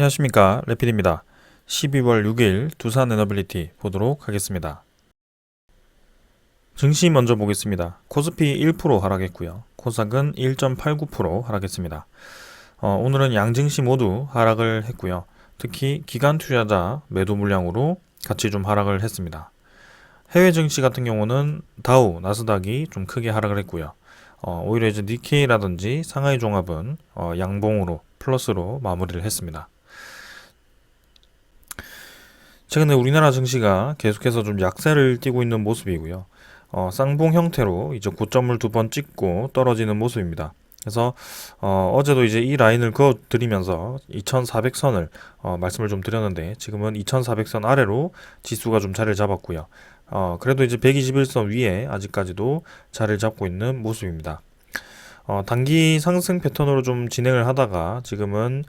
안녕하십니까, 레필입니다. 12월 6일 두산 에너빌리티 보도록 하겠습니다. 증시 먼저 보겠습니다. 코스피 1% 하락했고요. 코스닥은 1.89% 하락했습니다. 오늘은 양증시 모두 하락을 했고요. 특히 기관 투자자 매도 물량으로 같이 좀 하락을 했습니다. 해외 증시 같은 경우는 다우, 나스닥이 좀 크게 하락을 했고요. 오히려 이제 니케이라든지 상하이 종합은 양봉으로 플러스로 마무리를 했습니다. 최근에 우리나라 증시가 계속해서 좀 약세를 띠고 있는 모습이고요. 쌍봉 형태로 이제 고점을 두 번 찍고 떨어지는 모습입니다. 그래서 어제도 이제 이 라인을 그어 드리면서 2400선을 말씀을 좀 드렸는데, 지금은 2400선 아래로 지수가 좀 자리를 잡았고요. 그래도 이제 121선 위에 아직까지도 자리를 잡고 있는 모습입니다. 단기 상승 패턴으로 좀 진행을 하다가 지금은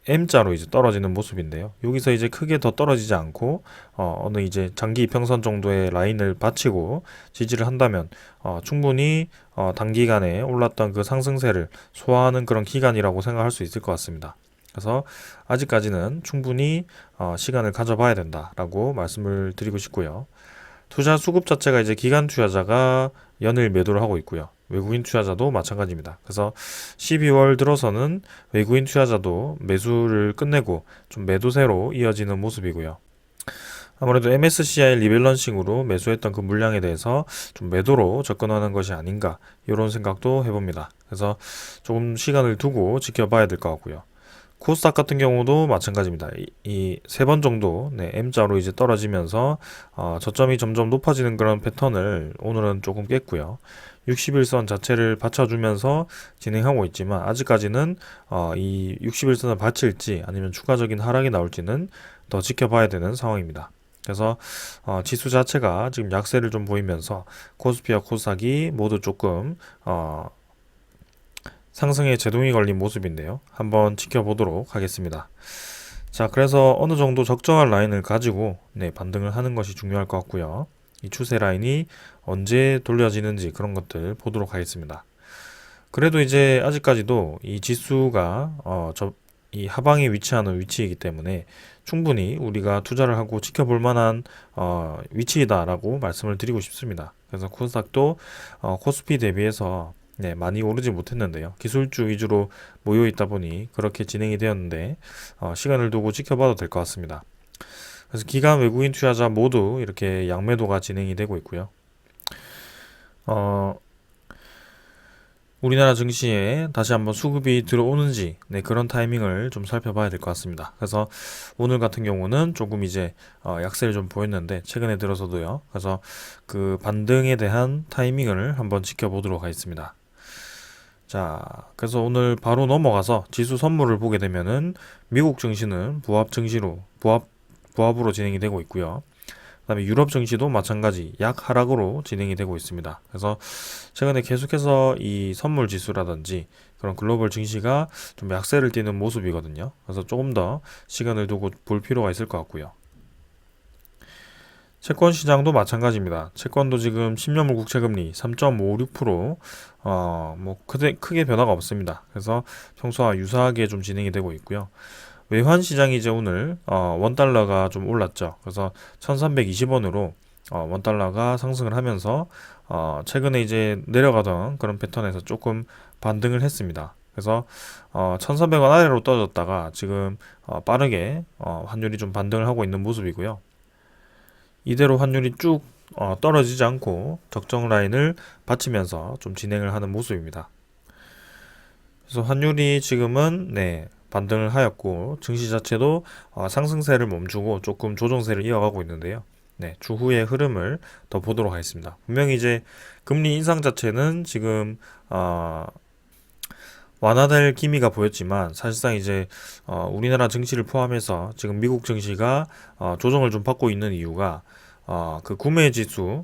M자로 이제 떨어지는 모습인데요. 여기서 이제 크게 더 떨어지지 않고 어느 이제 장기 이평선 정도의 라인을 받치고 지지를 한다면 충분히 단기간에 올랐던 그 상승세를 소화하는 그런 기간이라고 생각할 수 있을 것 같습니다. 그래서 아직까지는 충분히 시간을 가져봐야 된다라고 말씀을 드리고 싶고요. 투자 수급 자체가 이제 기관 투자자가 연일 매도를 하고 있고요. 외국인 투자자도 마찬가지입니다. 그래서 12월 들어서는 외국인 투자자도 매수를 끝내고 좀 매도세로 이어지는 모습이고요. 아무래도 MSCI 리밸런싱으로 매수했던 그 물량에 대해서 좀 매도로 접근하는 것이 아닌가, 이런 생각도 해봅니다. 그래서 조금 시간을 두고 지켜봐야 될 것 같고요. 코스닥 같은 경우도 마찬가지입니다. 이 세 번 정도 M자로 이제 떨어지면서 저점이 점점 높아지는 그런 패턴을 오늘은 조금 깼고요. 61선 자체를 받쳐주면서 진행하고 있지만, 아직까지는 이 61선을 받칠지 아니면 추가적인 하락이 나올지는 더 지켜봐야 되는 상황입니다. 그래서 지수 자체가 지금 약세를 좀 보이면서 코스피와 코스닥이 모두 조금 상승에 제동이 걸린 모습인데요. 한번 지켜보도록 하겠습니다. 자, 그래서 어느 정도 적정한 라인을 가지고 반등을 하는 것이 중요할 것 같고요. 이 추세 라인이 언제 돌려지는지 그런 것들 보도록 하겠습니다. 그래도 이제 아직까지도 이 지수가 이 하방에 위치하는 위치이기 때문에 충분히 우리가 투자를 하고 지켜볼 만한 위치이다라고 말씀을 드리고 싶습니다. 그래서 코스닥도 코스피 대비해서 많이 오르지 못했는데요. 기술주 위주로 모여 있다 보니 그렇게 진행이 되었는데, 시간을 두고 지켜봐도 될 것 같습니다. 그래서 기관 외국인 투자자 모두 이렇게 양매도가 진행이 되고 있고요. 우리나라 증시에 다시 한번 수급이 들어오는지 그런 타이밍을 좀 살펴봐야 될 것 같습니다. 그래서 오늘 같은 경우는 조금 이제 약세를 좀 보였는데, 최근에 들어서도요. 그래서 그 반등에 대한 타이밍을 한번 지켜보도록 하겠습니다. 자, 그래서 오늘 바로 넘어가서 지수 선물을 보게 되면은 미국 증시는 부합으로 진행이 되고 있고요. 그다음에 유럽 증시도 마찬가지 약하락으로 진행이 되고 있습니다. 그래서 최근에 계속해서 이 선물 지수라든지 그런 글로벌 증시가 좀 약세를 띠는 모습이거든요. 그래서 조금 더 시간을 두고 볼 필요가 있을 것 같고요. 채권 시장도 마찬가지입니다. 채권도 지금 10년물 국채금리 3.56%, 뭐 크게 변화가 없습니다. 그래서 평소와 유사하게 좀 진행이 되고 있고요. 외환 시장이 이제 오늘 원달러가 좀 올랐죠. 그래서 1320원으로 원달러가 상승을 하면서 최근에 이제 내려가던 그런 패턴에서 조금 반등을 했습니다. 그래서 1300원 아래로 떨어졌다가 지금 빠르게 환율이 좀 반등을 하고 있는 모습이고요. 이대로 환율이 쭉 떨어지지 않고 적정 라인을 받치면서 좀 진행을 하는 모습입니다. 그래서 환율이 지금은 반등을 하였고, 증시 자체도 상승세를 멈추고 조금 조정세를 이어가고 있는데요. 추후의 흐름을 더 보도록 하겠습니다. 분명히 이제 금리 인상 자체는 지금 완화될 기미가 보였지만, 사실상 이제 우리나라 증시를 포함해서 지금 미국 증시가 조정을 좀 받고 있는 이유가 그 구매 지수가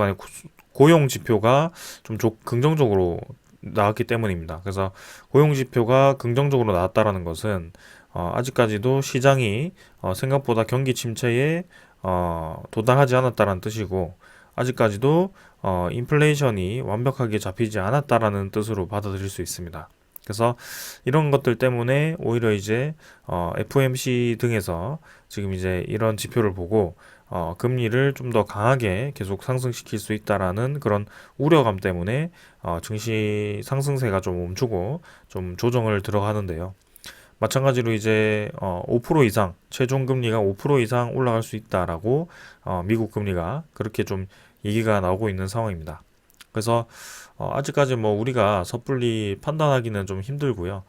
아니고 고용 지표가 좀 긍정적으로 나왔기 때문입니다. 그래서 고용 지표가 긍정적으로 나왔다라는 것은 아직까지도 시장이 생각보다 경기 침체에 도달하지 않았다라는 뜻이고, 아직까지도 인플레이션이 완벽하게 잡히지 않았다라는 뜻으로 받아들일 수 있습니다. 그래서 이런 것들 때문에 오히려 이제 FOMC 등에서 지금 이제 이런 지표를 보고 금리를 좀 더 강하게 계속 상승시킬 수 있다라는 그런 우려감 때문에 증시 상승세가 좀 멈추고 좀 조정을 들어가는데요. 마찬가지로 이제 5% 이상 최종 금리가 5% 이상 올라갈 수 있다라고 미국 금리가 그렇게 좀 얘기가 나오고 있는 상황입니다. 그래서 아직까지 뭐 우리가 섣불리 판단하기는 좀 힘들고요.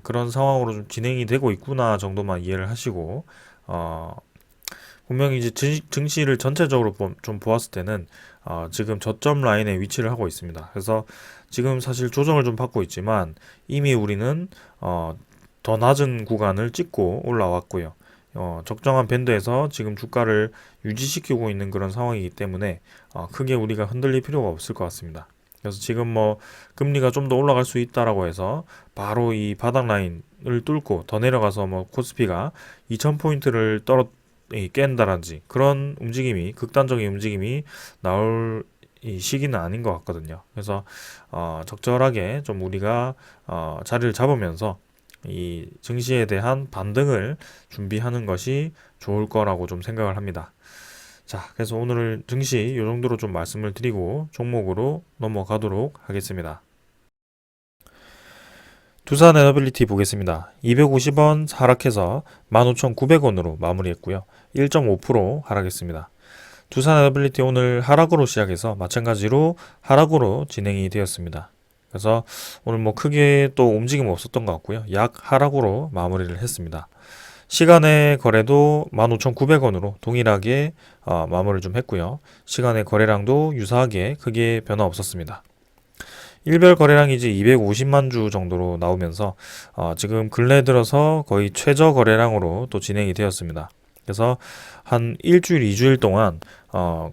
그런 상황으로 좀 진행이 되고 있구나 정도만 이해를 하시고 어, 분명히 이제 증시를 전체적으로 좀 보았을 때는 지금 저점 라인에 위치를 하고 있습니다. 그래서 지금 사실 조정을 좀 받고 있지만 이미 우리는 더 낮은 구간을 찍고 올라왔고요. 적정한 밴드에서 지금 주가를 유지시키고 있는 그런 상황이기 때문에 크게 우리가 흔들릴 필요가 없을 것 같습니다. 그래서 지금 뭐 금리가 좀 더 올라갈 수 있다라고 해서 바로 이 바닥 라인을 뚫고 더 내려가서 뭐 코스피가 2000포인트를 깬다든지 그런 움직임이 극단적인 움직임이 나올 이 시기는 아닌 것 같거든요. 그래서 적절하게 좀 우리가 자리를 잡으면서 이 증시에 대한 반등을 준비하는 것이 좋을 거라고 좀 생각을 합니다. 자, 그래서 오늘 증시 이 정도로 좀 말씀을 드리고 종목으로 넘어가도록 하겠습니다. 두산 에너빌리티 보겠습니다. 250원 하락해서 15,900원으로 마무리했고요. 1.5% 하락했습니다. 두산 에너빌리티 오늘 하락으로 시작해서 마찬가지로 하락으로 진행이 되었습니다. 그래서 오늘 뭐 크게 또 움직임 없었던 것 같고요. 약 하락으로 마무리를 했습니다. 시간의 거래도 15,900원으로 동일하게 마무리를 좀 했고요. 시간의 거래량도 유사하게 크게 변화 없었습니다. 일별 거래량이 이제 250만 주 정도로 나오면서 지금 근래 들어서 거의 최저 거래량으로 또 진행이 되었습니다. 그래서 한 일주일, 2주일 동안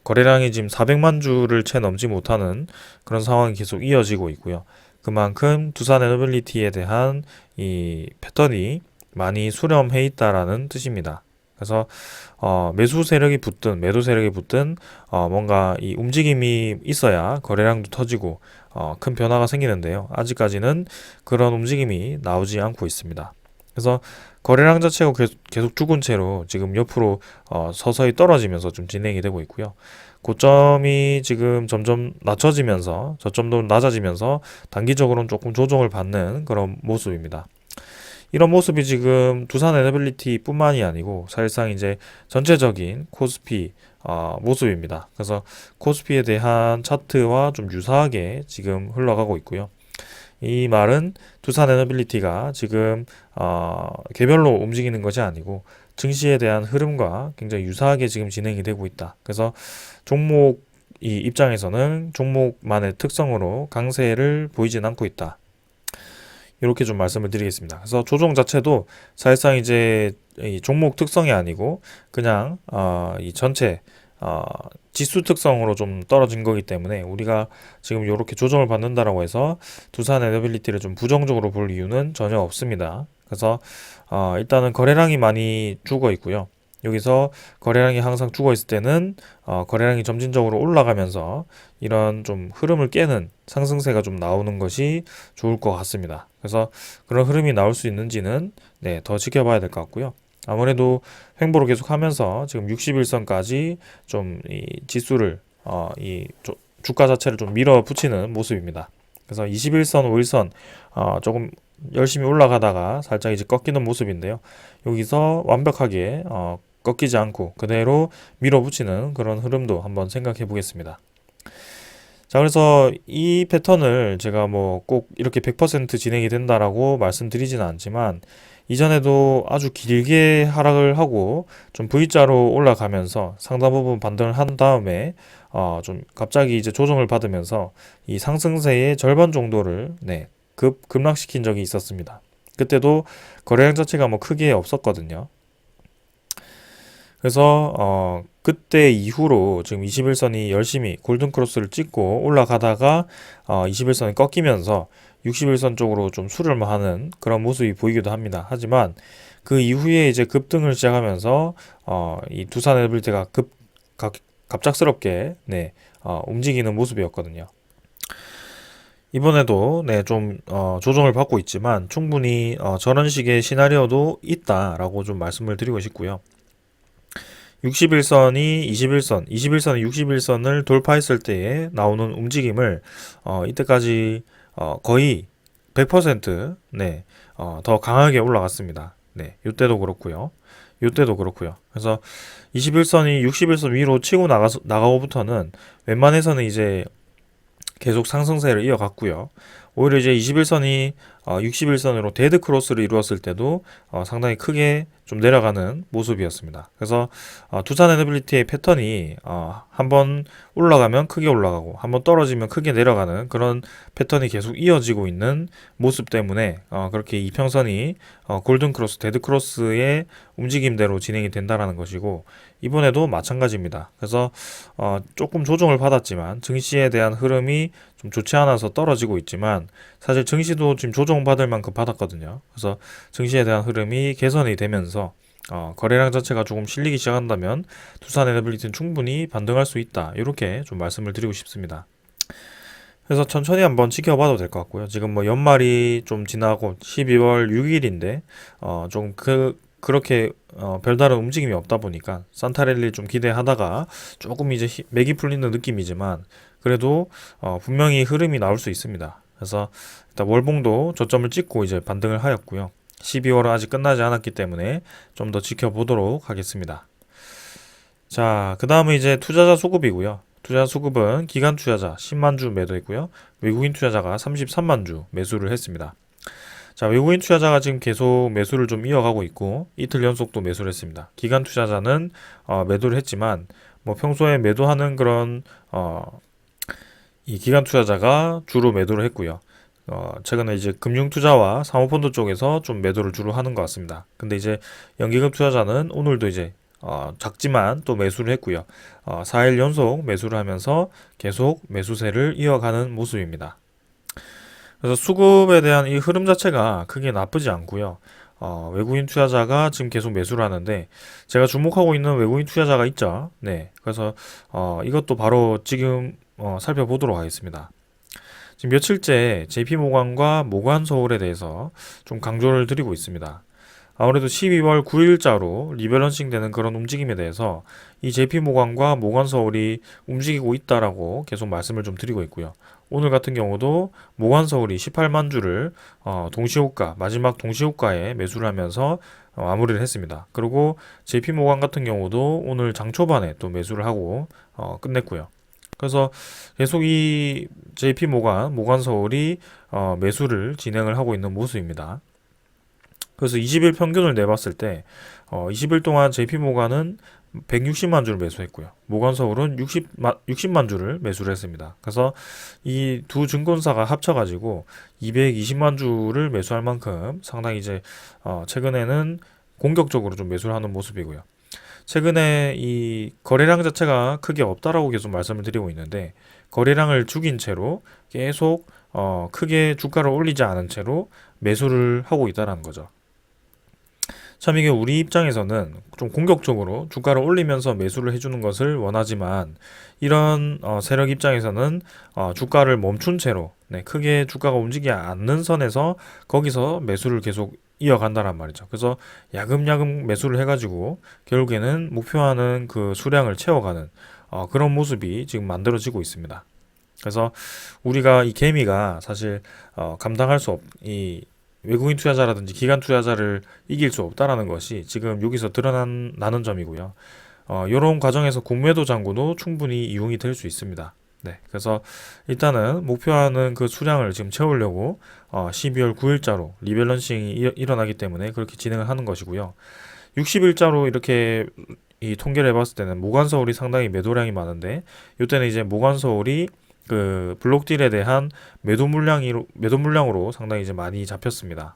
거래량이 지금 400만 주를 채 넘지 못하는 그런 상황이 계속 이어지고 있고요. 그만큼 두산 에너빌리티에 대한 이 패턴이 많이 수렴해 있다라는 뜻입니다. 그래서 매수 세력이 붙든 매도 세력이 붙든 뭔가 이 움직임이 있어야 거래량도 터지고 큰 변화가 생기는데요. 아직까지는 그런 움직임이 나오지 않고 있습니다. 그래서 거래량 자체가 계속 죽은 채로 지금 옆으로 서서히 떨어지면서 좀 진행이 되고 있고요. 고점이 지금 점점 낮춰지면서 저점도 낮아지면서 단기적으로는 조금 조정을 받는 그런 모습입니다. 이런 모습이 지금 두산 에너빌리티 뿐만이 아니고 사실상 이제 전체적인 코스피 모습입니다. 그래서 코스피에 대한 차트와 좀 유사하게 지금 흘러가고 있고요. 이 말은 두산 에너빌리티가 지금 개별로 움직이는 것이 아니고 증시에 대한 흐름과 굉장히 유사하게 지금 진행이 되고 있다. 그래서 종목 이 입장에서는 종목만의 특성으로 강세를 보이진 않고 있다. 이렇게 좀 말씀을 드리겠습니다. 그래서 조정 자체도 사실상 이제 이 종목 특성이 아니고 그냥 이 전체 지수 특성으로 좀 떨어진 거기 때문에 우리가 지금 이렇게 조정을 받는다라고 해서 두산 에너빌리티를 좀 부정적으로 볼 이유는 전혀 없습니다. 그래서 일단은 거래량이 많이 죽어 있고요. 여기서 거래량이 항상 죽어 있을 때는 거래량이 점진적으로 올라가면서 이런 좀 흐름을 깨는 상승세가 좀 나오는 것이 좋을 것 같습니다. 그래서 그런 흐름이 나올 수 있는지는 더 지켜봐야 될 것 같고요. 아무래도 횡보를 계속 하면서 지금 61선까지 좀 이 지수를 주가 자체를 좀 밀어붙이는 모습입니다. 그래서 21선, 5일선 조금 열심히 올라가다가 살짝 이제 꺾이는 모습인데요. 여기서 완벽하게 꺾이지 않고 그대로 밀어붙이는 그런 흐름도 한번 생각해 보겠습니다. 자, 그래서 이 패턴을 제가 뭐 꼭 이렇게 100% 진행이 된다라고 말씀드리지는 않지만 이전에도 아주 길게 하락을 하고 좀 V자로 올라가면서 상당 부분 반등을 한 다음에 좀 갑자기 이제 조정을 받으면서 이 상승세의 절반 정도를 급락시킨 적이 있었습니다. 그때도 거래량 자체가 뭐 크게 없었거든요. 그래서 그때 이후로 지금 21선이 열심히 골든크로스를 찍고 올라가다가 21선이 꺾이면서 61선 쪽으로 좀 수렴하는 그런 모습이 보이기도 합니다. 하지만 그 이후에 이제 급등을 시작하면서 이 두산 에너빌리티가 갑작스럽게 움직이는 모습이었거든요. 이번에도 좀 조정을 받고 있지만 충분히 저런 식의 시나리오도 있다라고 좀 말씀을 드리고 싶고요. 61선이 21선, 21선이 61선을 돌파했을 때에 나오는 움직임을 이때까지 거의 100% 더 강하게 올라갔습니다. 네, 이때도 그렇고요. 이때도 그렇고요. 그래서 21선이 61선 위로 치고 나가고부터는 웬만해서는 이제 계속 상승세를 이어갔고요. 오히려 이제 21선이 61선으로 데드 크로스를 이루었을 때도 상당히 크게 좀 내려가는 모습이었습니다. 그래서 두산 에너빌리티의 패턴이 한번 올라가면 크게 올라가고 한번 떨어지면 크게 내려가는 그런 패턴이 계속 이어지고 있는 모습 때문에 그렇게 이평선이 골든 크로스, 데드 크로스의 움직임대로 진행이 된다라는 것이고, 이번에도 마찬가지입니다. 그래서 조금 조정을 받았지만 증시에 대한 흐름이 좀 좋지 않아서 떨어지고 있지만, 사실 증시도 지금 조정받을 만큼 받았거든요. 그래서 증시에 대한 흐름이 개선이 되면서 거래량 자체가 조금 실리기 시작한다면 두산 에너빌리티는 충분히 반등할 수 있다, 이렇게 좀 말씀을 드리고 싶습니다. 그래서 천천히 한번 지켜봐도 될 것 같고요. 지금 뭐 연말이 좀 지나고 12월 6일인데 좀 그렇게 별다른 움직임이 없다 보니까 산타랠리 좀 기대하다가 조금 이제 맥이 풀리는 느낌이지만, 그래도 분명히 흐름이 나올 수 있습니다. 그래서 일단 월봉도 저점을 찍고 이제 반등을 하였고요. 12월은 아직 끝나지 않았기 때문에 좀 더 지켜보도록 하겠습니다. 자, 그 다음은 이제 투자자 수급이고요. 투자자 수급은 기관 투자자 10만 주 매도했고요. 외국인 투자자가 33만 주 매수를 했습니다. 자, 외국인 투자자가 지금 계속 매수를 좀 이어가고 있고 이틀 연속도 매수를 했습니다. 기관 투자자는 매도를 했지만 뭐 평소에 매도하는 그런 이 기관 투자자가 주로 매도를 했고요. 최근에 이제 금융투자와 사모펀드 쪽에서 좀 매도를 주로 하는 것 같습니다. 근데 이제 연기금 투자자는 오늘도 이제 작지만 또 매수를 했고요. 4일 연속 매수를 하면서 계속 매수세를 이어가는 모습입니다. 그래서 수급에 대한 이 흐름 자체가 크게 나쁘지 않고요. 외국인 투자자가 지금 계속 매수를 하는데 제가 주목하고 있는 외국인 투자자가 있죠. 네, 그래서 이것도 바로 지금 살펴보도록 하겠습니다. 지금 며칠째 JP모간과 모간서울에 대해서 좀 강조를 드리고 있습니다. 아무래도 12월 9일자로 리밸런싱 되는 그런 움직임에 대해서 이 JP모간과 모간서울이 움직이고 있다라고 계속 말씀을 좀 드리고 있고요. 오늘 같은 경우도 모간서울이 18만 주를 동시호가, 마지막 동시호가에 매수를 하면서 마무리를 했습니다. 그리고 JP모간 같은 경우도 오늘 장 초반에 또 매수를 하고 끝냈고요. 그래서 계속 이 JP모간, 모간서울이 매수를 진행을 하고 있는 모습입니다. 그래서 20일 평균을 내봤을 때 20일 동안 JP모간은 160만 주를 매수했고요. 모간서울은 60만 주를 매수를 했습니다. 그래서 이 두 증권사가 합쳐가지고 220만 주를 매수할 만큼 상당히 이제 최근에는 공격적으로 좀 매수를 하는 모습이고요. 최근에 이 거래량 자체가 크게 없다라고 계속 말씀을 드리고 있는데, 거래량을 죽인 채로 계속 크게 주가를 올리지 않은 채로 매수를 하고 있다는 거죠. 참 이게 우리 입장에서는 좀 공격적으로 주가를 올리면서 매수를 해주는 것을 원하지만, 이런 세력 입장에서는 주가를 멈춘 채로 크게 주가가 움직이지 않는 선에서 거기서 매수를 계속 이어간다란 말이죠. 그래서 야금야금 매수를 해가지고 결국에는 목표하는 그 수량을 채워가는 그런 모습이 지금 만들어지고 있습니다. 그래서 우리가 이 개미가 사실 감당할 수 이 외국인 투자자라든지 기관 투자자를 이길 수 없다라는 것이 지금 여기서 드러나는 점이고요. 이런 과정에서 공매도 잔고도 충분히 이용이 될 수 있습니다. 네, 그래서 일단은 목표하는 그 수량을 지금 채우려고 12월 9일자로 리밸런싱이 일어나기 때문에 그렇게 진행을 하는 것이고요. 60일자로 이렇게 이 통계를 해봤을 때는 모간서울이 상당히 매도량이 많은데, 이때는 이제 모간서울이 그 블록딜에 대한 매도 물량으로 상당히 이제 많이 잡혔습니다.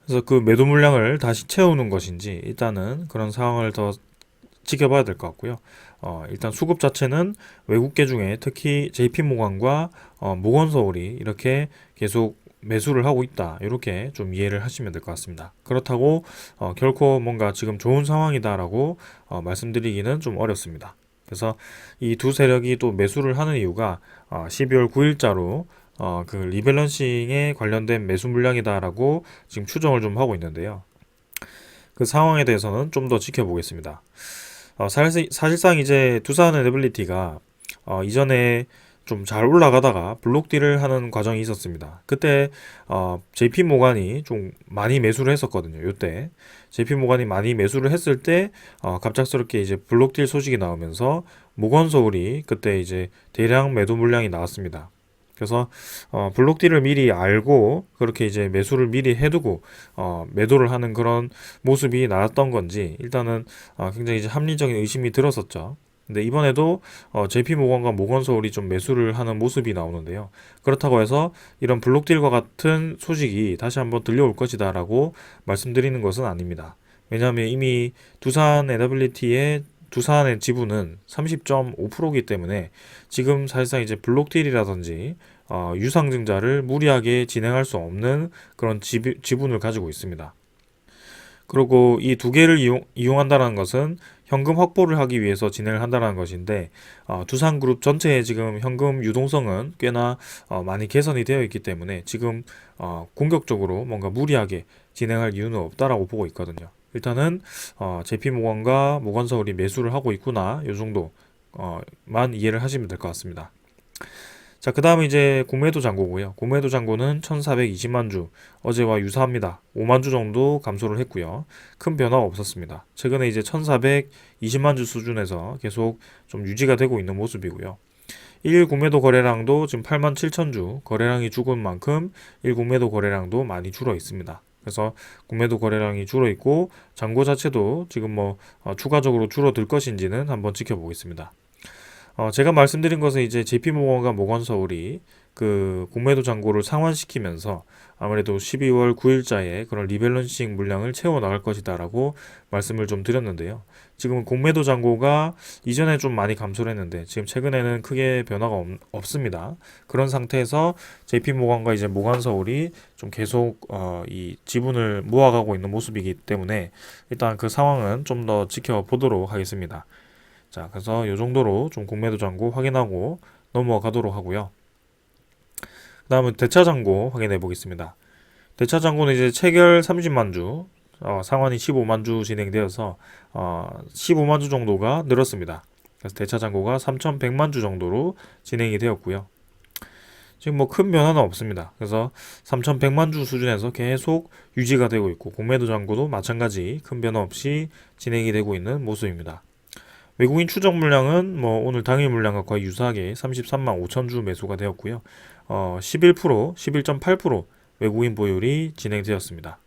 그래서 그 매도 물량을 다시 채우는 것인지 일단은 그런 상황을 더 지켜봐야 될 것 같고요. 일단 수급 자체는 외국계 중에 특히 JP모간과 모건서울이 이렇게 계속 매수를 하고 있다, 이렇게 좀 이해를 하시면 될 것 같습니다. 그렇다고 결코 뭔가 지금 좋은 상황이다라고 말씀드리기는 좀 어렵습니다. 그래서 이 두 세력이 또 매수를 하는 이유가 12월 9일자로 그 리밸런싱에 관련된 매수 물량이다라고 지금 추정을 좀 하고 있는데요. 그 상황에 대해서는 좀 더 지켜보겠습니다. 사실상 이제 두산 에너빌리티가 이전에 좀 잘 올라가다가 블록딜을 하는 과정이 있었습니다. 그때 JP 모간이 좀 많이 매수를 했었거든요. 요때 JP 모간이 많이 매수를 했을 때 갑작스럽게 이제 블록딜 소식이 나오면서 모건서울이 그때 이제 대량 매도 물량이 나왔습니다. 그래서 블록딜을 미리 알고 그렇게 이제 매수를 미리 해두고 매도를 하는 그런 모습이 나왔던 건지 일단은 굉장히 이제 합리적인 의심이 들었었죠. 근데 이번에도 JP모건과 모건서울이 좀 매수를 하는 모습이 나오는데요. 그렇다고 해서 이런 블록딜과 같은 소식이 다시 한번 들려올 것이다라고 말씀드리는 것은 아닙니다. 왜냐하면 이미 두산 에너빌리티의 두산의 지분은 30.5%이기 때문에 지금 사실상 이제 블록딜이라든지 유상증자를 무리하게 진행할 수 없는 그런 지분을 가지고 있습니다. 그리고 이 두 개를 이용한다는 것은 현금 확보를 하기 위해서 진행을 한다는 것인데 두산그룹 전체의 지금 현금 유동성은 꽤나 많이 개선이 되어 있기 때문에 지금 공격적으로 뭔가 무리하게 진행할 이유는 없다라고 보고 있거든요. 일단은 JP모건과 모건서울이 매수를 하고 있구나 요 정도만 이해를 하시면 될 것 같습니다. 자, 그 다음에 이제 공매도 잔고고요. 공매도 잔고는 1420만 주, 어제와 유사합니다. 5만 주 정도 감소를 했고요. 큰 변화가 없었습니다. 최근에 이제 1420만 주 수준에서 계속 좀 유지가 되고 있는 모습이고요. 1일 공매도 거래량도 지금 8만 7천 주, 거래량이 죽은 만큼 1 공매도 거래량도 많이 줄어 있습니다. 그래서 공매도 거래량이 줄어 있고 잔고 자체도 지금 뭐 추가적으로 줄어들 것인지는 한번 지켜보겠습니다. 제가 말씀드린 것은 이제 JP모건과 모건서울이 그 공매도 잔고를 상환시키면서 아무래도 12월 9일자에 그런 리밸런싱 물량을 채워 나갈 것이다라고 말씀을 좀 드렸는데요. 지금 공매도 잔고가 이전에 좀 많이 감소를 했는데 지금 최근에는 크게 변화가 없습니다. 그런 상태에서 JP모건과 이제 모건서울이 좀 계속 이 지분을 모아가고 있는 모습이기 때문에 일단 그 상황은 좀 더 지켜보도록 하겠습니다. 자, 그래서 이 정도로 좀 공매도 잔고 확인하고 넘어가도록 하고요. 그 다음은 대차 잔고 확인해 보겠습니다. 대차 잔고는 이제 체결 30만 주, 상환이 15만 주 진행되어서 15만 주 정도가 늘었습니다. 그래서 대차 잔고가 3,100만 주 정도로 진행이 되었고요. 지금 뭐 큰 변화는 없습니다. 그래서 3,100만 주 수준에서 계속 유지가 되고 있고 공매도 잔고도 마찬가지 큰 변화 없이 진행이 되고 있는 모습입니다. 외국인 추적 물량은 뭐 오늘 당일 물량과 거의 유사하게 33만 5천 주 매수가 되었고요. 11%, 11.8% 외국인 보율이 진행되었습니다.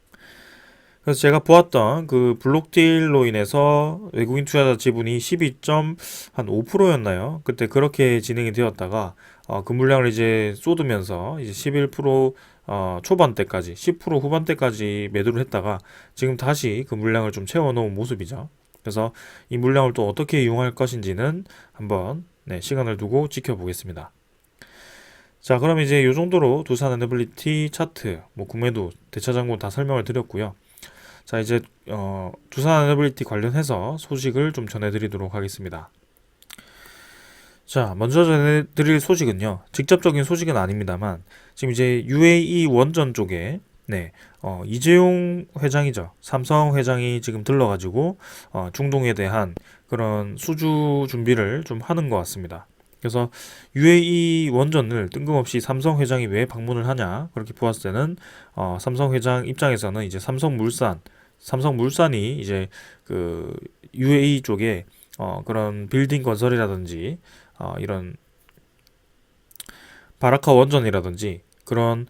그래서 제가 보았던 그 블록딜로 인해서 외국인 투자자 지분이 12.5%였나요? 그때 그렇게 진행이 되었다가 그 물량을 이제 쏟으면서 이제 11% 초반대까지 10% 후반대까지 매도를 했다가 지금 다시 그 물량을 좀 채워놓은 모습이죠. 그래서 이 물량을 또 어떻게 이용할 것인지는 한번 시간을 두고 지켜보겠습니다. 자, 그럼 이제 이 정도로 두산 에너빌리티 차트, 뭐 공매도, 대차 잔고 다 설명을 드렸고요. 자, 이제 두산 에너빌리티 관련해서 소식을 좀 전해드리도록 하겠습니다. 자, 먼저 전해드릴 소식은요. 직접적인 소식은 아닙니다만 지금 이제 UAE 원전 쪽에 이재용 회장이죠. 삼성 회장이 지금 들러가지고 중동에 대한 그런 수주 준비를 좀 하는 것 같습니다. 그래서 UAE 원전을 뜬금없이 삼성 회장이 왜 방문을 하냐 그렇게 보았을 때는 삼성 회장 입장에서는 이제 삼성물산이 이제 그 UAE 쪽에 그런 빌딩 건설이라든지 이런 바라카 원전이라든지 그런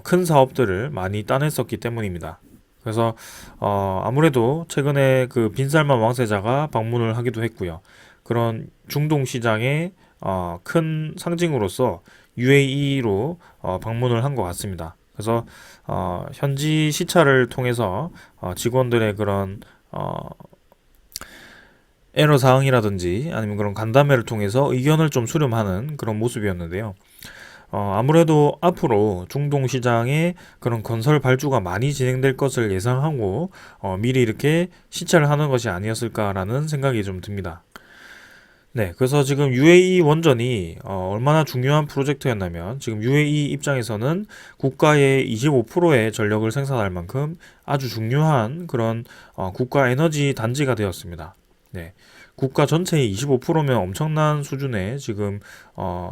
큰 사업들을 많이 따냈었기 때문입니다. 그래서 아무래도 최근에 그 빈살만 왕세자가 방문을 하기도 했고요. 그런 중동 시장의 큰 상징으로서 UAE로 방문을 한 것 같습니다. 그래서 현지 시찰을 통해서 직원들의 그런 에러 사항이라든지 아니면 그런 간담회를 통해서 의견을 좀 수렴하는 그런 모습이었는데요. 아무래도 앞으로 중동 시장에 그런 건설 발주가 많이 진행될 것을 예상하고 미리 이렇게 시찰을 하는 것이 아니었을까라는 생각이 좀 듭니다. 네, 그래서 지금 UAE 원전이 얼마나 중요한 프로젝트였냐면 지금 UAE 입장에서는 국가의 25%의 전력을 생산할 만큼 아주 중요한 그런 국가 에너지 단지가 되었습니다. 네, 국가 전체의 25%면 엄청난 수준의 지금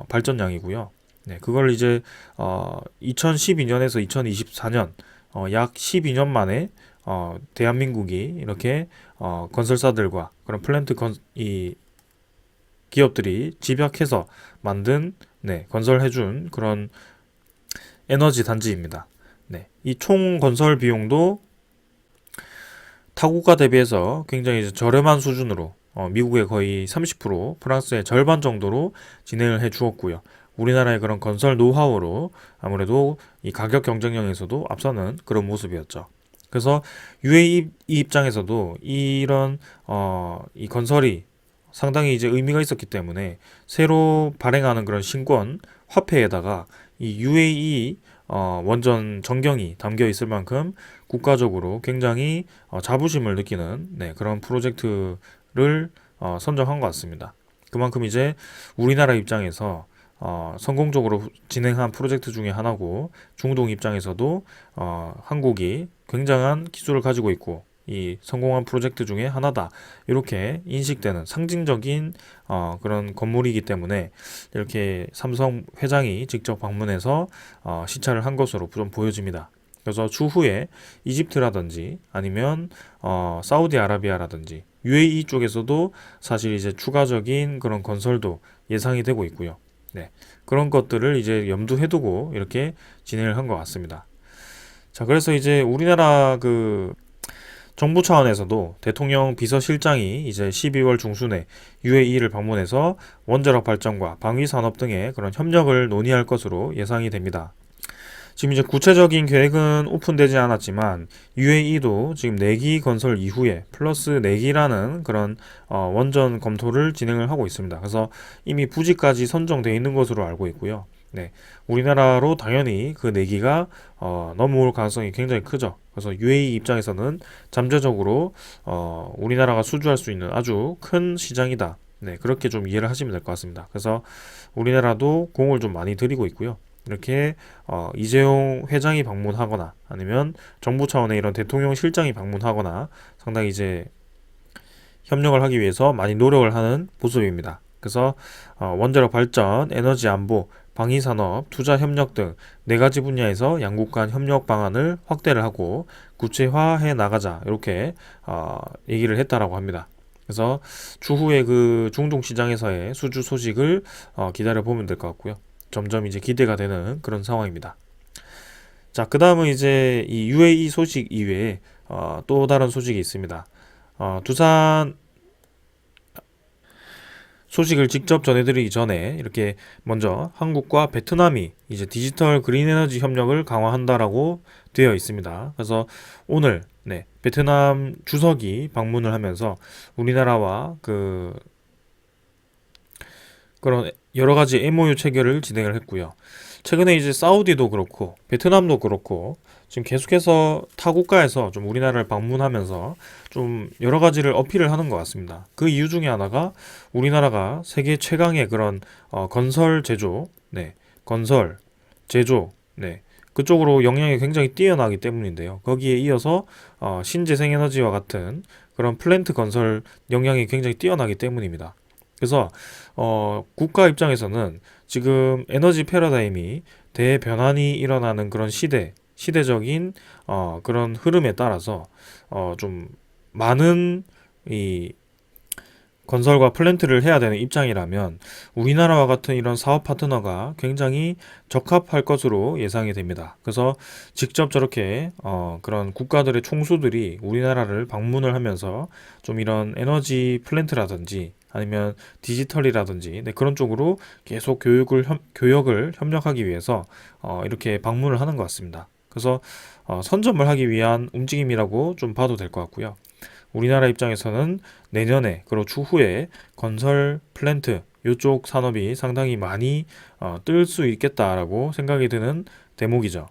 발전량이고요. 네, 그걸 이제 2012년에서 2024년 약 12년 만에 대한민국이 이렇게 건설사들과 그런 이 기업들이 집약해서 만든 네, 건설해준 그런 에너지 단지입니다. 네, 이 총 건설 비용도 타국가 대비해서 굉장히 이제 저렴한 수준으로 미국의 거의 30%, 프랑스의 절반 정도로 진행을 해 주었고요. 우리나라의 그런 건설 노하우로 아무래도 이 가격 경쟁력에서도 앞서는 그런 모습이었죠. 그래서 UAE 입장에서도 이런 이 건설이 상당히 이제 의미가 있었기 때문에 새로 발행하는 그런 신권 화폐에다가 이 UAE 원전 전경이 담겨 있을 만큼 국가적으로 굉장히 자부심을 느끼는 네, 그런 프로젝트를 선정한 것 같습니다. 그만큼 이제 우리나라 입장에서 성공적으로 진행한 프로젝트 중에 하나고 중동 입장에서도 한국이 굉장한 기술을 가지고 있고 이 성공한 프로젝트 중에 하나다 이렇게 인식되는 상징적인 그런 건물이기 때문에 이렇게 삼성 회장이 직접 방문해서 시찰을 한 것으로 좀 보여집니다. 그래서 추후에 이집트라든지 아니면 사우디아라비아라든지 UAE 쪽에서도 사실 이제 추가적인 그런 건설도 예상이 되고 있고요. 네, 그런 것들을 이제 염두해 두고 이렇게 진행을 한 것 같습니다. 자, 그래서 이제 우리나라 그 정부 차원에서도 대통령 비서실장이 이제 12월 중순에 UAE를 방문해서 원자력 발전과 방위 산업 등의 그런 협력을 논의할 것으로 예상이 됩니다. 지금 이제 구체적인 계획은 오픈되지 않았지만 UAE도 지금 4기 건설 이후에 플러스 4기라는 그런 원전 검토를 진행을 하고 있습니다. 그래서 이미 부지까지 선정되어 있는 것으로 알고 있고요. 네, 우리나라로 당연히 그 4기가 넘어올 가능성이 굉장히 크죠. 그래서 UAE 입장에서는 잠재적으로 우리나라가 수주할 수 있는 아주 큰 시장이다. 네, 그렇게 좀 이해를 하시면 될 것 같습니다. 그래서 우리나라도 공을 좀 많이 들이고 있고요. 이렇게 이재용 회장이 방문하거나 아니면 정부 차원의 이런 대통령 실장이 방문하거나 상당히 이제 협력을 하기 위해서 많이 노력을 하는 모습입니다. 그래서 원자력 발전, 에너지 안보, 방위 산업, 투자 협력 등 4가지 분야에서 양국 간 협력 방안을 확대를 하고 구체화해 나가자 이렇게 얘기를 했다라고 합니다. 그래서 추후에 그 중동 시장에서의 수주 소식을 기다려 보면 될 것 같고요. 점점 이제 기대가 되는 그런 상황입니다. 자, 그 다음은 이제 이 UAE 소식 이외에 또 다른 소식이 있습니다. 두산 소식을 직접 전해드리기 전에 이렇게 먼저 한국과 베트남이 이제 디지털 그린 에너지 협력을 강화한다라고 되어 있습니다. 그래서 오늘 네, 베트남 주석이 방문을 하면서 우리나라와 그런 여러 가지 MOU 체결을 진행을 했고요. 최근에 이제 사우디도 그렇고 베트남도 그렇고 지금 계속해서 타국가에서 좀 우리나라를 방문하면서 좀 여러 가지를 어필을 하는 것 같습니다. 그 이유 중에 하나가 우리나라가 세계 최강의 그런 건설 제조, 네, 건설 제조, 네, 그쪽으로 역량이 굉장히 뛰어나기 때문인데요. 거기에 이어서 신재생에너지와 같은 그런 플랜트 건설 역량이 굉장히 뛰어나기 때문입니다. 그래서 국가 입장에서는 지금 에너지 패러다임이 대변환이 일어나는 그런 시대적인 그런 흐름에 따라서 좀 많은 이 건설과 플랜트를 해야 되는 입장이라면 우리나라와 같은 이런 사업 파트너가 굉장히 적합할 것으로 예상이 됩니다. 그래서 직접 저렇게 그런 국가들의 총수들이 우리나라를 방문을 하면서 좀 이런 에너지 플랜트라든지 아니면 디지털이라든지 네, 그런 쪽으로 계속 교역을 협력하기 위해서 이렇게 방문을 하는 것 같습니다. 그래서 선점을 하기 위한 움직임이라고 좀 봐도 될 것 같고요. 우리나라 입장에서는 내년에 그리고 추후에 건설 플랜트 이쪽 산업이 상당히 많이 뜰 수 있겠다라고 생각이 드는 대목이죠.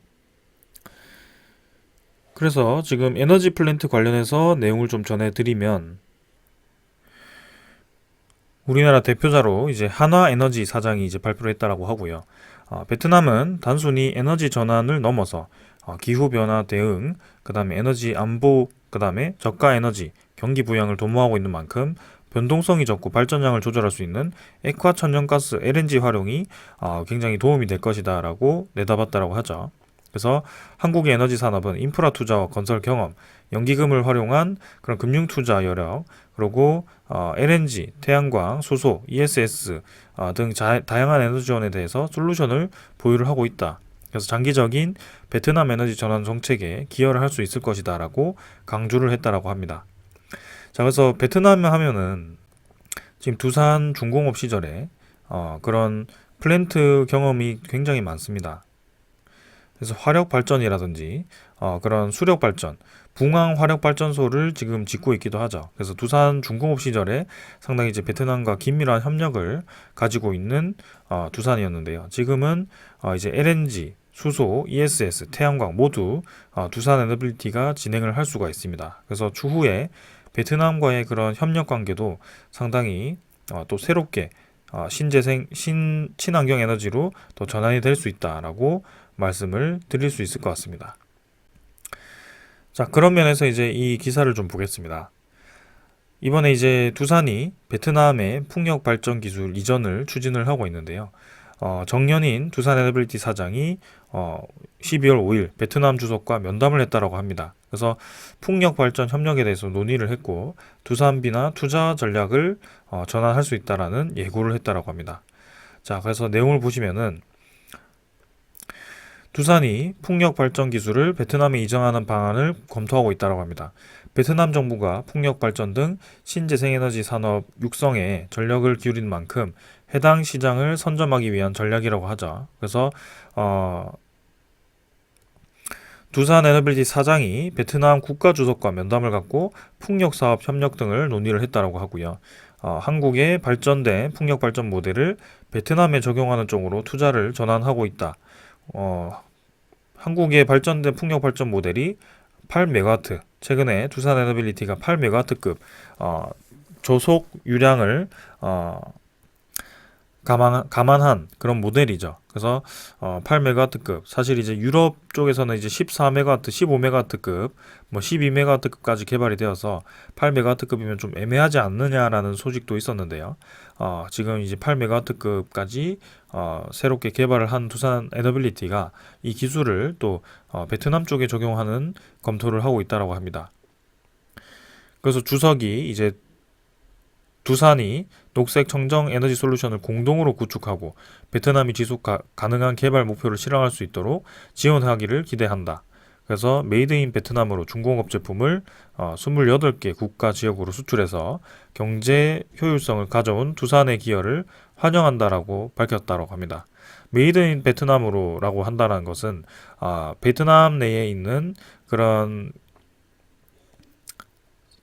그래서 지금 에너지 플랜트 관련해서 내용을 좀 전해드리면 우리나라 대표자로 이제 한화에너지 사장이 이제 발표를 했다라고 하고요. 베트남은 단순히 에너지 전환을 넘어서 기후 변화 대응, 그다음에 에너지 안보, 그다음에 저가 에너지 경기 부양을 도모하고 있는 만큼 변동성이 적고 발전량을 조절할 수 있는 액화 천연가스 LNG 활용이 굉장히 도움이 될 것이다라고 내다봤다라고 하죠. 그래서 한국의 에너지 산업은 인프라 투자와 건설 경험, 연기금을 활용한 그런 금융 투자 여력, 그리고 LNG, 태양광, 수소, ESS 등 다양한 에너지원에 대해서 솔루션을 보유를 하고 있다. 그래서 장기적인 베트남 에너지 전환 정책에 기여를 할 수 있을 것이다라고 강조를 했다라고 합니다. 자, 그래서 베트남 하면은 지금 두산 중공업 시절에 그런 플랜트 경험이 굉장히 많습니다. 그래서 화력 발전이라든지 그런 수력 발전, 붕황 화력 발전소를 지금 짓고 있기도 하죠. 그래서 두산 중공업 시절에 상당히 이제 베트남과 긴밀한 협력을 가지고 있는 두산이었는데요. 지금은 이제 LNG, 수소, ESS, 태양광 모두 두산 에너빌리티가 진행을 할 수가 있습니다. 그래서 추후에 베트남과의 그런 협력 관계도 상당히 또 새롭게 신재생, 친환경 에너지로 또 전환이 될 수 있다라고 말씀을 드릴 수 있을 것 같습니다. 자, 그런 면에서 이제 이 기사를 좀 보겠습니다. 이번에 이제 두산이 베트남의 풍력 발전 기술 이전을 추진을 하고 있는데요. 정연인 두산 에너빌리티 사장이 12월 5일 베트남 주석과 면담을 했다라고 합니다. 그래서 풍력 발전 협력에 대해서 논의를 했고 두산비나 투자 전략을 전환할 수 있다라는 예고를 했다라고 합니다. 자, 그래서 내용을 보시면은 두산이 풍력 발전 기술을 베트남에 이전하는 방안을 검토하고 있다고 합니다. 베트남 정부가 풍력 발전 등 신재생에너지 산업 육성에 전력을 기울인 만큼 해당 시장을 선점하기 위한 전략이라고 하죠. 그래서 두산 에너빌리티 사장이 베트남 국가주석과 면담을 갖고 풍력 사업 협력 등을 논의를 했다고 하고요. 한국의 발전된 풍력 발전 모델을 베트남에 적용하는 쪽으로 투자를 전환하고 있다. 한국의 발전된 풍력 발전 모델이 8메가와트, 최근에 두산 에너빌리티가 8메가와트급 조속 유량을 감안한 그런 모델이죠. 그래서 8메가와트급, 사실 이제 유럽 쪽에서는 이제 14메가와트, 15메가와트급, 뭐 12메가와트급까지 개발이 되어서 8메가와트급이면 좀 애매하지 않느냐라는 소식도 있었는데요. 지금 이제 8메가와트급까지 새롭게 개발을 한 두산 에너빌리티가 이 기술을 또 베트남 쪽에 적용하는 검토를 하고 있다고 합니다. 그래서 주석이 이제 두산이 녹색 청정 에너지 솔루션을 공동으로 구축하고 베트남이 지속 가능한 개발 목표를 실현할 수 있도록 지원하기를 기대한다. 그래서 메이드 인 베트남으로 중공업 제품을 28개 국가 지역으로 수출해서 경제 효율성을 가져온 두산의 기여를 환영한다라고 밝혔다고 합니다. 메이드 인 베트남으로라고 한다는 것은 베트남 내에 있는 그런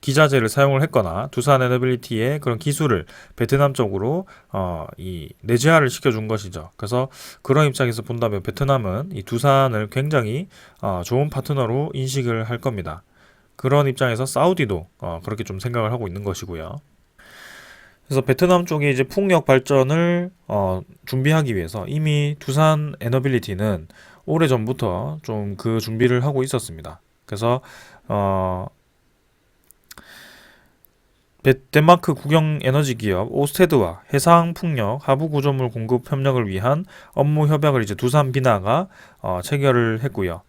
기자재를 사용을 했거나 두산 에너빌리티의 그런 기술을 베트남 쪽으로 내재화를 시켜준 것이죠. 그래서 그런 입장에서 본다면 베트남은 이 두산을 굉장히 좋은 파트너로 인식을 할 겁니다. 그런 입장에서 사우디도 그렇게 좀 생각을 하고 있는 것이고요. 그래서 베트남 쪽에 이제 풍력 발전을 준비하기 위해서 이미 두산 에너빌리티는 오래 전부터 좀 그 준비를 하고 있었습니다. 그래서 덴마크 국영 에너지 기업 오스테드와 해상 풍력 하부 구조물 공급 협력을 위한 업무 협약을 이제 두산 비나가 체결을 했고요.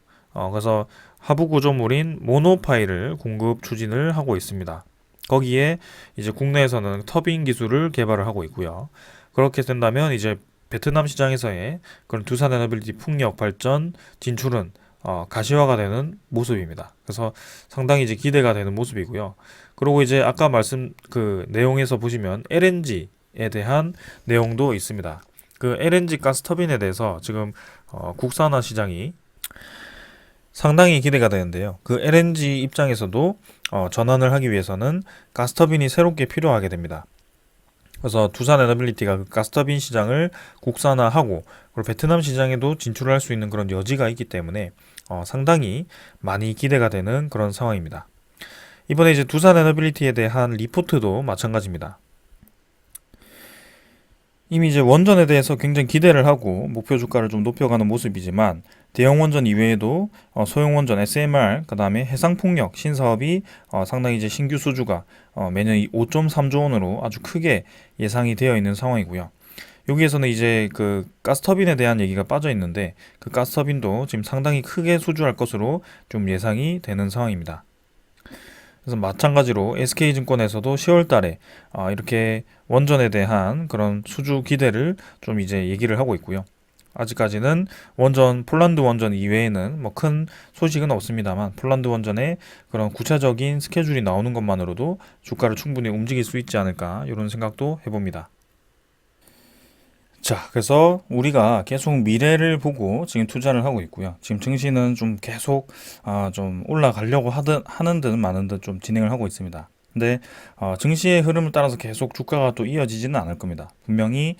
그래서 하부 구조물인 모노파일을 공급 추진을 하고 있습니다. 거기에 이제 국내에서는 터빈 기술을 개발을 하고 있고요. 그렇게 된다면 이제 베트남 시장에서의 그런 두산 에너빌리티 풍력 발전 진출은 가시화가 되는 모습입니다. 그래서 상당히 이제 기대가 되는 모습이고요. 그리고 이제 아까 말씀 그 내용에서 보시면 LNG에 대한 내용도 있습니다. 그 LNG 가스터빈에 대해서 지금 국산화 시장이 상당히 기대가 되는데요. 그 LNG 입장에서도 전환을 하기 위해서는 가스터빈이 새롭게 필요하게 됩니다. 그래서 두산 에너빌리티가 그 가스터빈 시장을 국산화하고 그리고 베트남 시장에도 진출을 할 수 있는 그런 여지가 있기 때문에 상당히 많이 기대가 되는 그런 상황입니다. 이번에 이제 두산 에너빌리티에 대한 리포트도 마찬가지입니다. 이미 이제 원전에 대해서 굉장히 기대를 하고 목표 주가를 좀 높여가는 모습이지만 대형 원전 이외에도 소형 원전 SMR, 그다음에 해상풍력 신사업이 상당히 이제 신규 수주가 매년 5.3조 원으로 아주 크게 예상이 되어 있는 상황이고요. 여기에서는 이제 그 가스터빈에 대한 얘기가 빠져 있는데 그 가스터빈도 지금 상당히 크게 수주할 것으로 좀 예상이 되는 상황입니다. 그래서 마찬가지로 SK증권에서도 10월 달에 이렇게 원전에 대한 그런 수주 기대를 좀 이제 얘기를 하고 있고요. 아직까지는 폴란드 원전 이외에는 뭐 큰 소식은 없습니다만 폴란드 원전의 그런 구체적인 스케줄이 나오는 것만으로도 주가를 충분히 움직일 수 있지 않을까 이런 생각도 해봅니다. 자, 그래서 우리가 계속 미래를 보고 지금 투자를 하고 있고요. 지금 증시는 좀 계속 좀 올라가려고 하는 듯 마는 듯 좀 진행을 하고 있습니다. 근데 증시의 흐름을 따라서 계속 주가가 또 이어지지는 않을 겁니다. 분명히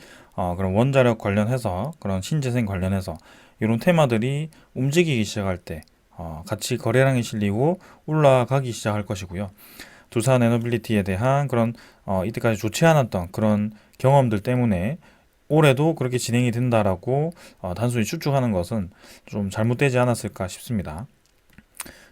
그런 원자력 관련해서 그런 신재생 관련해서 이런 테마들이 움직이기 시작할 때 같이 거래량이 실리고 올라가기 시작할 것이고요. 두산 에너빌리티에 대한 그런 이때까지 좋지 않았던 그런 경험들 때문에 올해도 그렇게 진행이 된다라고 단순히 추측하는 것은 좀 잘못되지 않았을까 싶습니다.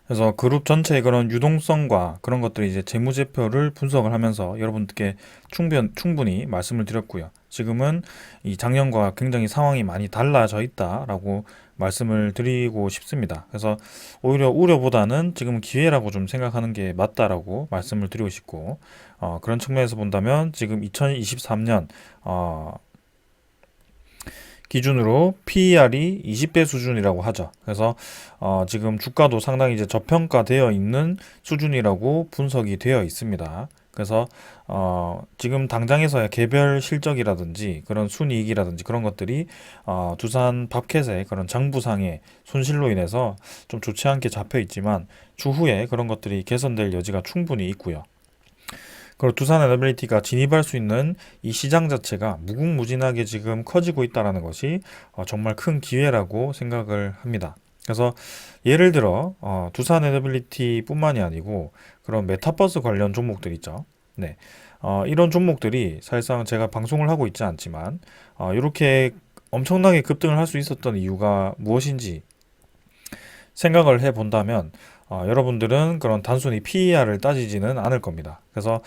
그래서 그룹 전체의 그런 유동성과 그런 것들이 이제 재무제표를 분석을 하면서 여러분들께 충분히 말씀을 드렸고요. 지금은 이 작년과 굉장히 상황이 많이 달라져 있다라고 말씀을 드리고 싶습니다. 그래서 오히려 우려보다는 지금 기회라고 좀 생각하는 게 맞다라고 말씀을 드리고 싶고 그런 측면에서 본다면 지금 2023년 기준으로 PER이 20배 수준이라고 하죠. 그래서 지금 주가도 상당히 이제 저평가되어 있는 수준이라고 분석이 되어 있습니다. 그래서 지금 당장에서야 개별 실적이라든지 그런 순이익이라든지 그런 것들이 두산 밥켓의 그런 장부상의 손실로 인해서 좀 좋지 않게 잡혀 있지만 추후에 그런 것들이 개선될 여지가 충분히 있고요. 그리고 두산 에너빌리티가 진입할 수 있는 이 시장 자체가 무궁무진하게 지금 커지고 있다는 것이 정말 큰 기회라고 생각을 합니다. 그래서 예를 들어 두산 에너빌리티뿐만이 아니고 그런 메타버스 관련 종목들 있죠. 네, 이런 종목들이 사실상 제가 방송을 하고 있지 않지만 이렇게 엄청나게 급등을 할 수 있었던 이유가 무엇인지 생각을 해 본다면 여러분들은 그런 단순히 PER을 따지지는 않을 겁니다. 그래서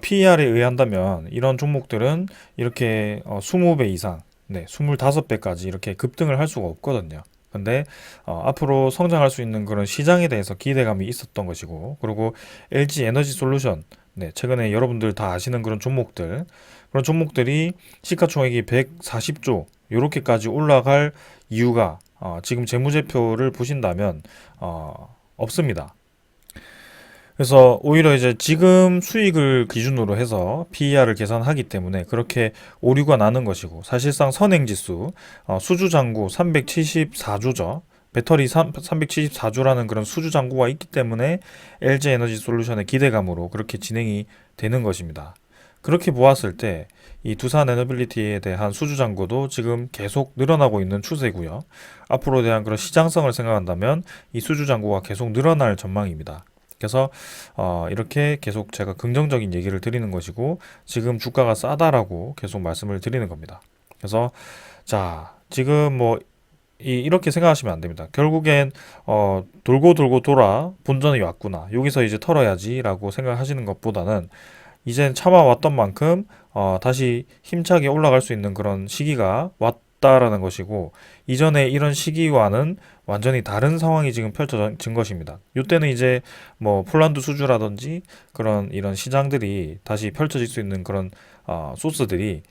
PER에 의한다면 이런 종목들은 이렇게 20배 이상, 네, 25배까지 이렇게 급등을 할 수가 없거든요. 근데 앞으로 성장할 수 있는 그런 시장에 대해서 기대감이 있었던 것이고, 그리고 LG 에너지 솔루션, 네, 최근에 여러분들 다 아시는 그런 종목들이 시가총액이 140조 이렇게까지 올라갈 이유가 지금 재무제표를 보신다면 없습니다. 그래서 오히려 이제 지금 수익을 기준으로 해서 PER을 계산하기 때문에 그렇게 오류가 나는 것이고 사실상 선행지수 수주잔고 374조죠. 배터리 374조라는 그런 수주잔고가 있기 때문에 LG 에너지 솔루션의 기대감으로 그렇게 진행이 되는 것입니다. 그렇게 보았을 때 이 두산 에너빌리티에 대한 수주 잔고도 지금 계속 늘어나고 있는 추세고요. 앞으로 대한 그런 시장성을 생각한다면 이 수주 잔고가 계속 늘어날 전망입니다. 그래서 이렇게 계속 제가 긍정적인 얘기를 드리는 것이고 지금 주가가 싸다라고 계속 말씀을 드리는 겁니다. 그래서 자 지금 뭐 이렇게 생각하시면 안 됩니다. 결국엔 돌고 돌고 돌아 본전이 왔구나. 여기서 이제 털어야지라고 생각하시는 것보다는 이젠 참아왔던 만큼 다시 힘차게 올라갈 수 있는 그런 시기가 왔다라는 것이고 이전에 이런 시기와는 완전히 다른 상황이 지금 펼쳐진 것입니다. 이때는 이제 뭐 폴란드 수주라든지 그런 이런 시장들이 다시 펼쳐질 수 있는 그런 소스들이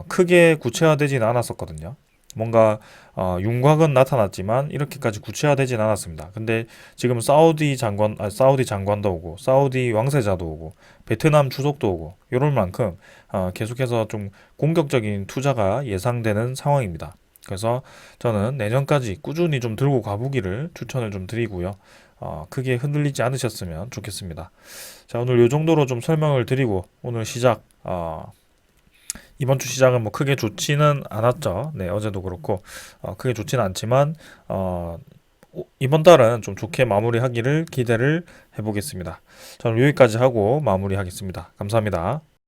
크게 구체화되지는 않았었거든요. 뭔가 윤곽은 나타났지만 이렇게까지 구체화되진 않았습니다. 근데 지금 사우디 장관도 오고 사우디 왕세자도 오고 베트남 주석도 오고 이럴 만큼 계속해서 좀 공격적인 투자가 예상되는 상황입니다. 그래서 저는 내년까지 꾸준히 좀 들고 가보기를 추천을 좀 드리고요. 크게 흔들리지 않으셨으면 좋겠습니다. 자, 오늘 이 정도로 좀 설명을 드리고 오늘 시작 이번 주 시작은 뭐 크게 좋지는 않았죠. 네, 어제도 그렇고 크게 좋지는 않지만 이번 달은 좀 좋게 마무리하기를 기대를 해보겠습니다. 저는 여기까지 하고 마무리하겠습니다. 감사합니다.